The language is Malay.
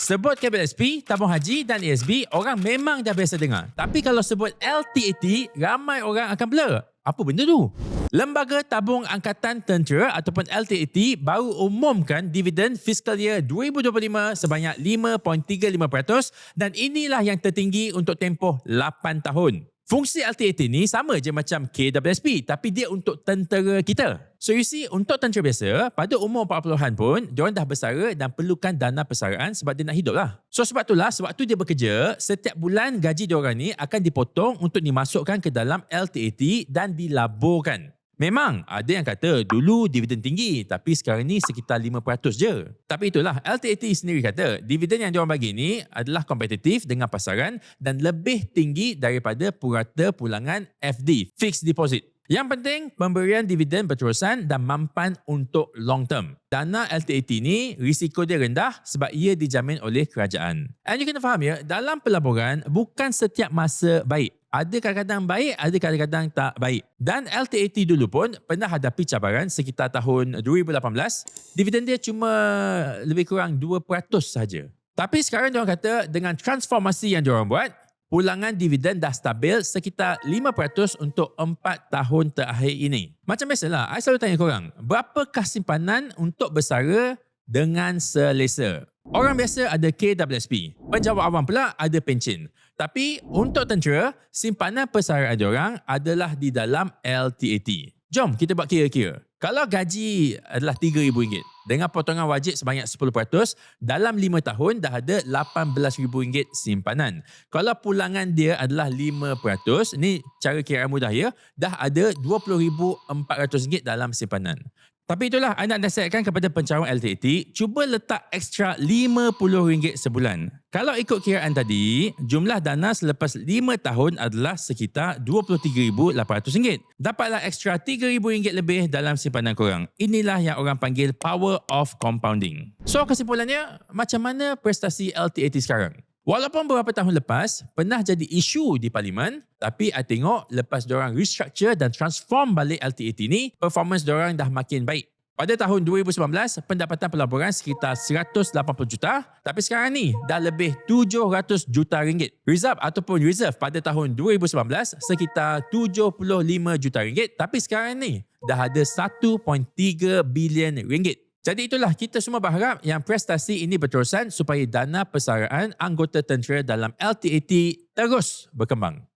Sebut kabel SP, tabung haji dan ASB, orang memang dah biasa dengar. Tapi kalau sebut LTAT, ramai orang akan blur. Apa benda tu? Lembaga Tabung Angkatan Tentera ataupun LTAT baru umumkan dividen fiskal year 2025 sebanyak 5.35% dan inilah yang tertinggi untuk tempoh 8 tahun. Fungsi LTAT ni sama je macam KWSP tapi dia untuk tentera kita. So you see, untuk tentera biasa, pada umur 40-an pun, diorang dah bersara dan perlukan dana persaraan sebab dia nak hidup lah. So sebab itulah, sewaktu dia bekerja, setiap bulan gaji diorang ni akan dipotong untuk dimasukkan ke dalam LTAT dan dilaburkan. Memang ada yang kata dulu dividen tinggi tapi sekarang ni sekitar 5% je. Tapi itulah LTAT sendiri kata dividen yang diorang bagi ni adalah kompetitif dengan pasaran dan lebih tinggi daripada purata pulangan FD, fixed deposit. Yang penting pemberian dividen berterusan dan mampan untuk long term. Dana LTAT ni risiko dia rendah sebab ia dijamin oleh kerajaan. And you kena faham ya, dalam pelaburan bukan setiap masa baik. Ada kadang-kadang baik, ada kadang-kadang tak baik. Dan LTAT dulu pun pernah hadapi cabaran sekitar tahun 2018. Dividen dia cuma lebih kurang 2% saja. Tapi sekarang diorang kata dengan transformasi yang diorang buat, pulangan dividen dah stabil sekitar 5% untuk 4 tahun terakhir ini. Macam biasalah, I selalu tanya korang, berapakah simpanan untuk bersara dengan selesa? Orang biasa ada KWSP, penjawat awam pula ada pencen. Tapi untuk tentera, simpanan persaraan diorang adalah di dalam LTAT. Jom kita buat kira-kira. Kalau gaji adalah RM3,000 dengan potongan wajib sebanyak 10%, dalam 5 tahun dah ada RM18,000 simpanan. Kalau pulangan dia adalah 5%, ni cara kiraan mudah ya, dah ada RM20,400 dalam simpanan. Tapi itulah, I nak nasihatkan kepada pencarum LTAT, cuba letak ekstra RM50 sebulan. Kalau ikut kiraan tadi, jumlah dana selepas 5 tahun adalah sekitar RM23,800. Dapatlah ekstra RM3,000 lebih dalam simpanan korang. Inilah yang orang panggil power of compounding. So kesimpulannya, macam mana prestasi LTAT sekarang? Walaupun beberapa tahun lepas, pernah jadi isu di Parlimen, tapi I tengok lepas diorang restructure dan transform balik LTAT ni, performance diorang dah makin baik. Pada tahun 2019, pendapatan pelaburan sekitar 180 juta, tapi sekarang ni dah lebih 700 juta ringgit. Reserve ataupun reserve pada tahun 2019 sekitar 75 juta ringgit, tapi sekarang ni dah ada 1.3 bilion ringgit. Jadi itulah, kita semua berharap yang prestasi ini berterusan supaya dana persaraan anggota tentera dalam LTAT terus berkembang.